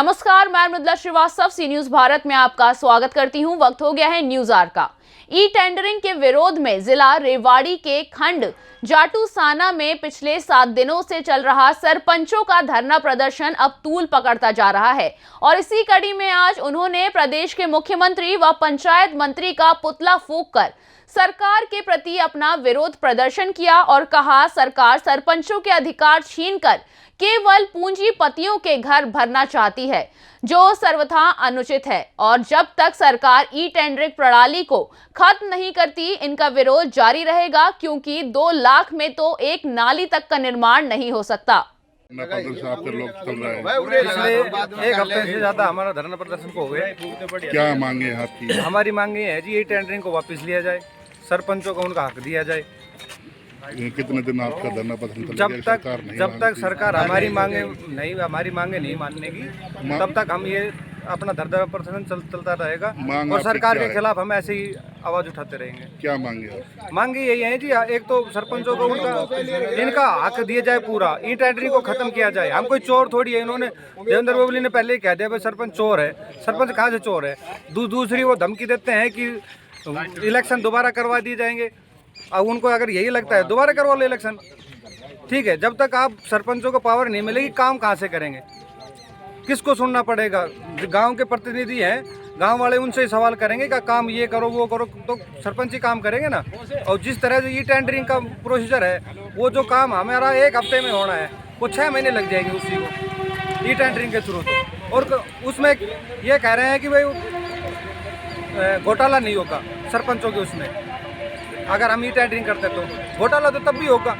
नमस्कार, मैं मृदुला श्रीवास्तव सी न्यूज भारत में आपका स्वागत करती हूं। वक्त हो गया है न्यूज आवर का। ई टेंडरिंग के विरोध में जिला रेवाड़ी के खंड जाटूसाना में पिछले 7 दिनों से चल रहा सरपंचों का धरना प्रदर्शन अब तूल पकड़ता जा रहा है और इसी कड़ी में आज उन्होंने प्रदेश के मुख्यमंत्री व पंचायत मंत्री का पुतला फूंककर सरकार के प्रति अपना विरोध प्रदर्शन किया और कहा, सरकार सरपंचों के अधिकार छीनकर केवल पूंजीपतियों के घर भरना चाहती है, जो सर्वथा अनुचित है और जब तक सरकार ई टेंडरिंग प्रणाली को खत्म नहीं करती, इनका विरोध जारी रहेगा, क्योंकि 2 लाख में तो एक नाली तक का निर्माण नहीं हो सकता। पिछले 1 हफ्ते से ज्यादा हमारा धरना प्रदर्शन को हो गया। क्या मांगे आपकी? हमारी मांगे है जी, ई टेंडरिंग को वापस लिया जाए, सरपंचों को उनका हक दिया जाए। कितने दिन आपका धरना प्रदर्शन जब तक सरकार हमारी मांगे नहीं मानने की, तब तक हम ये अपना धरना प्रदर्शन चलता रहेगा और सरकार के खिलाफ हम ऐसे ही आवाज उठाते रहेंगे। क्या मांगे? मांगे यही है जी, एक तो सरपंचों को इनका हक दिया जाए, पूरा ई टेंडरिंग को खत्म किया जाए। हम कोई चोर थोड़ी है। इन्होंने देवेंद्र बबली ने पहले ही कह दिया भाई सरपंच चोर है। सरपंच कहाँ से चोर है? दूसरी वो धमकी देते हैं कि इलेक्शन दोबारा करवा दिए जाएंगे। अब उनको अगर यही लगता है दोबारा करवा लो इलेक्शन, ठीक है। जब तक आप सरपंचों को पावर नहीं मिलेगी, काम कहाँ से करेंगे? किसको सुनना पड़ेगा? गांव के प्रतिनिधि हैं, गांव वाले उनसे ही सवाल करेंगे कि काम ये करो वो करो, तो सरपंच ही काम करेंगे ना। और जिस तरह से ई टेंडरिंग का प्रोसीजर है, वो जो काम हमारा 1 हफ्ते में होना है, वो 6 महीने लग जाएंगे उसी को ई टेंडरिंग के थ्रू। तो और उसमें ये कह रहे हैं कि भाई घोटाला नहीं होगा सरपंचों के उसमें। अगर हम ई टेंडरिंग करते तो घोटाला तो तब भी होगा।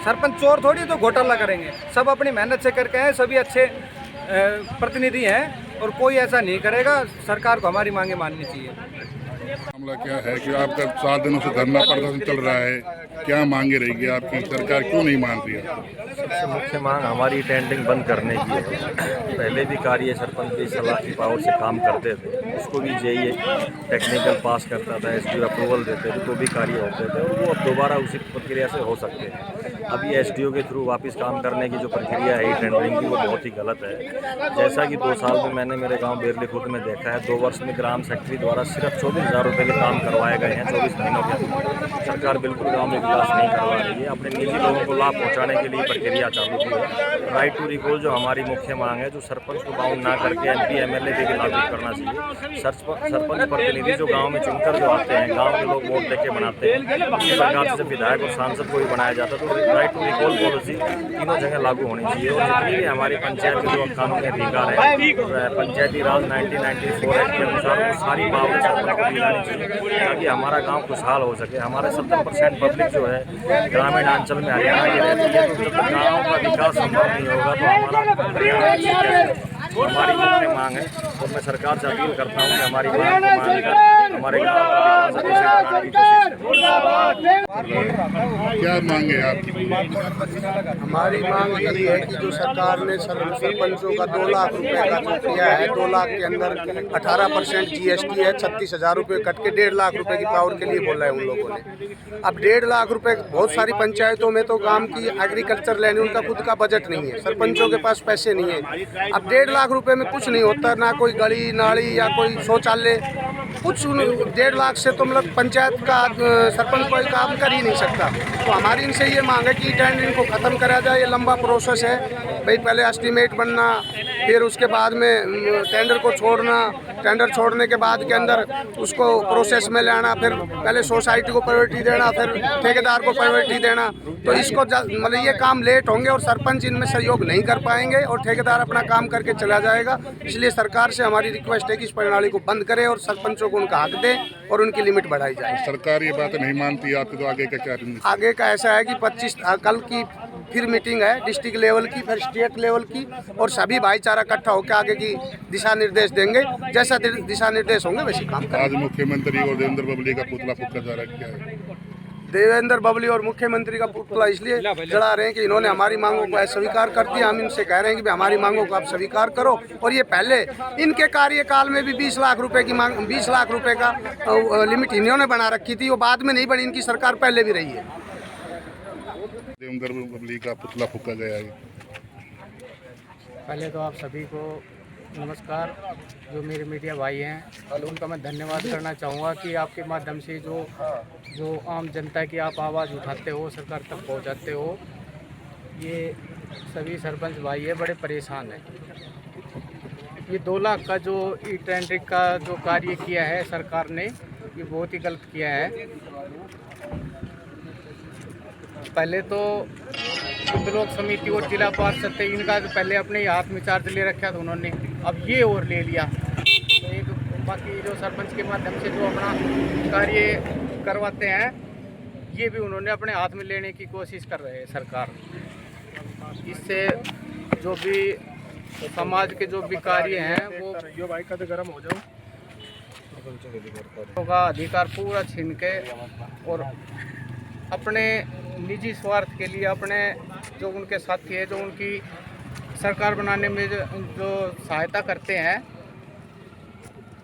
सरपंच चोर थोड़ी तो घोटाला करेंगे। सब अपनी मेहनत से करके हैं, सभी अच्छे प्रतिनिधि हैं और कोई ऐसा नहीं करेगा। सरकार को हमारी मांगे माननी चाहिए। मामला क्या है कि आपका 7 दिनों से धरना प्रदर्शन चल रहा है, क्या मांगे रहेगी आपकी? सरकार क्यों नहीं मान रही है? सबसे मुख्य मांग हमारी टेंडरिंग बंद करने की है। पहले भी कार्य सरपंच की सलाह की पावर से काम करते थे, उसको भी जेई टेक्निकल पास करता था, एसडीओ अप्रूवल देते थे, तो भी कार्य होते थे और वो अब दोबारा उसी प्रक्रिया से हो सकते हैं। अभी एसडीओ के थ्रू वापस काम करने की जो प्रक्रिया है टेंडरिंग की, वो बहुत ही गलत है। जैसा कि 2 साल में मैंने मेरे गाँव बेरली खुद में देखा है, 2 वर्ष में ग्राम सेक्रेटरी द्वारा सिर्फ 24,000 रुपये के काम करवाए गए हैं 24 महीनों के अंदर। सरकार बिल्कुल गाँव में विकास नहीं करवा रही है, अपने निजी लोगों को लाभ पहुँचाने के लिए प्रक्रिया चालू की है। राइट टू रिकॉल जो हमारी मुख्य मांग है, जो सरपंच को बाउंड ना करके MP MLA पे भी लागू करना चाहिए। सरपंच प्रतिनिधि जो गांव में चुनकर जो आते हैं, गांव के लोग वोट देके बनाते हैं, इसी प्रकार से विधायक और सांसद को भी बनाया जाता है। तो राइट टू रिकॉल पॉलिसी तीनों जगह लागू होनी चाहिए और जितनी भी हमारी पंचायत के जो कानूनी अधिकार है, पंचायती राज 1994 एक्ट के अनुसार वो सारी पावर सरपंच को दिलानी चाहिए, ताकि हमारा गाँव खुशहाल हो सके। हमारे 70% पब्लिक जो है ग्रामीण अंचल में हरियाणा की रहती है, तो जब गाँव का विकास संभव नहीं होगा तो हमारी मुख्य मांग है। तो मैं सरकार से अपील करता हूँ कि हमारी मांग को मानकर हमारे गाँव का विकास कराने की कोशिश करें। क्या मांगे आपकी? हमारी मांग यही है कि जो सरकार ने सरपंचों का 2 लाख रुपए का जो किया है, 2 लाख के अंदर 18% GST है, 36,000 रुपये कट के 1.5 लाख रुपए की पावर के लिए बोला है उन लोगों ने। अब 1.5 लाख रुपए, बहुत सारी पंचायतों में तो काम की एग्रीकल्चर लैंड, उनका खुद का बजट नहीं है, सरपंचों के पास पैसे नहीं है। अब 1.5 लाख रुपए में कुछ नहीं होता, ना कोई गली नाली या कोई शौचालय, कुछ 1.5 लाख से तो मतलब पंचायत का सरपंच कोई काम कर ही नहीं सकता। तो हमारी इनसे ये मांग है कि टेंडरिंग को ख़त्म करा जाए। ये लंबा प्रोसेस है भाई, पहले एस्टीमेट बनना, फिर उसके बाद में टेंडर को छोड़ना, टेंडर छोड़ने के बाद के अंदर उसको प्रोसेस में लाना, फिर पहले सोसाइटी को प्रायोरिटी देना, फिर ठेकेदार को प्रायोरिटी देना। तो इसको मतलब ये काम लेट होंगे और सरपंच इनमें सहयोग नहीं कर पाएंगे और ठेकेदार अपना काम करके चला जाएगा। इसलिए सरकार से हमारी रिक्वेस्ट है कि इस प्रणाली को बंद करें और सरपंचों को उनका हक दें और उनकी लिमिट बढ़ाई जाए। सरकार ये बात नहीं मानती आपकी, तो आगे का क्या? आगे का ऐसा है कि 25 कल की फिर मीटिंग है डिस्ट्रिक्ट लेवल की, फिर स्टेट लेवल की, और सभी भाईचारा इकट्ठा होकर आगे की दिशा निर्देश देंगे। जैसा दिशा निर्देश होंगे वैसे काम करेंगे। आज मुख्यमंत्री और देवेंद्र बबली का पुतला फूंका जा रहा है, क्या है? देवेंद्र बबली और मुख्यमंत्री का पुतला इसलिए जला रहे हैं कि इन्होंने हमारी मांगों को अस्वीकार कर दिया। हम इनसे कह रहे हैं कि हमारी मांगों को आप स्वीकार करो। और ये पहले इनके कार्यकाल में भी 20 लाख रुपए की मांग, 20 लाख रुपए का लिमिट इन्होंने बना रखी थी, वो बाद में नहीं बनी, इनकी सरकार पहले भी रही है। देवेंद्र बबली का पुतला फूंका गया है। पहले तो आप सभी को नमस्कार। जो मेरे मीडिया भाई हैं उनका मैं धन्यवाद करना चाहूँगा कि आपके माध्यम से जो आम जनता की आप आवाज़ उठाते हो, सरकार तक पहुँचाते हो। ये सभी सरपंच भाई है बड़े परेशान हैं। ये 2 लाख का जो ई टेंडरिंग का जो कार्य किया है सरकार ने, ये बहुत ही गलत किया है। पहले तो ब्लॉक समिति और जिला पार्षद थे, इनका तो पहले अपने हाथ में चार्ज ले रखा था उन्होंने, अब ये और ले लिया। तो एक बाकी जो सरपंच के माध्यम से जो अपना कार्य करवाते हैं, ये भी उन्होंने अपने हाथ में लेने की कोशिश कर रहे हैं सरकार। इससे जो भी समाज के जो भी कार्य हैं वो गर्म हो जाओ का अधिकार पूरा छीन के और अपने निजी स्वार्थ के लिए अपने जो उनके साथी है, जो उनकी सरकार बनाने में जो सहायता करते हैं,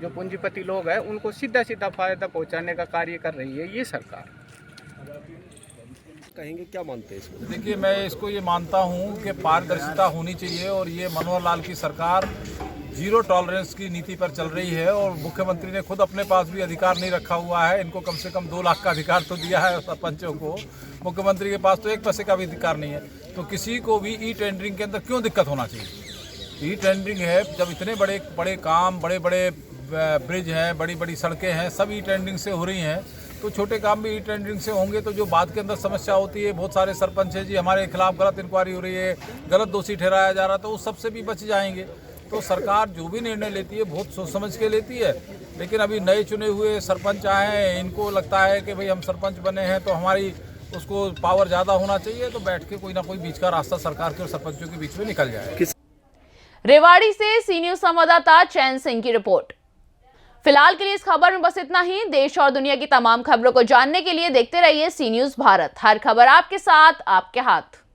जो पूंजीपति लोग हैं, उनको सीधा सीधा फायदा पहुंचाने का कार्य कर रही है ये सरकार। कहेंगे क्या मानते हैं इसको? देखिए, मैं इसको ये मानता हूँ कि पारदर्शिता होनी चाहिए और ये मनोहर लाल की सरकार जीरो टॉलरेंस की नीति पर चल रही है और मुख्यमंत्री ने खुद अपने पास भी अधिकार नहीं रखा हुआ है। इनको कम से कम 2 लाख का अधिकार तो दिया है सरपंचों को, मुख्यमंत्री के पास तो 1 पैसे का भी अधिकार नहीं है। तो किसी को भी ई टेंडरिंग के अंदर क्यों दिक्कत होना चाहिए? ई टेंडरिंग है जब इतने बड़े बड़े काम, बड़े बड़े ब्रिज हैं, बड़ी बड़ी सड़कें हैं, सब ई टेंडरिंग से हो रही हैं, तो छोटे काम भी ई टेंडरिंग से होंगे। तो जो बात के अंदर समस्या होती है, बहुत सारे सरपंच हैं जी हमारे खिलाफ गलत इंक्वायरी हो रही है, गलत दोषी ठहराया जा रहा है, तो उस सब से भी बच जाएंगे। तो सरकार जो भी निर्णय लेती है बहुत सोच समझ के लेती है। लेकिन अभी नए चुने हुए सरपंच आए हैं, इनको लगता है कि भाई हम सरपंच बने हैं तो हमारी उसको पावर ज़्यादा होना चाहिए, तो बैठ के कोई ना कोई बीच का रास्ता सरकार के और सरपंचों के बीच में निकल जाए। रेवाड़ी से सी न्यूज संवाददाता चैन सिंह की रिपोर्ट। फिलहाल के लिए इस खबर में बस इतना ही। देश और दुनिया की तमाम खबरों को जानने के लिए देखते रहिए सी न्यूज भारत। हर खबर आपके साथ, आपके हाथ।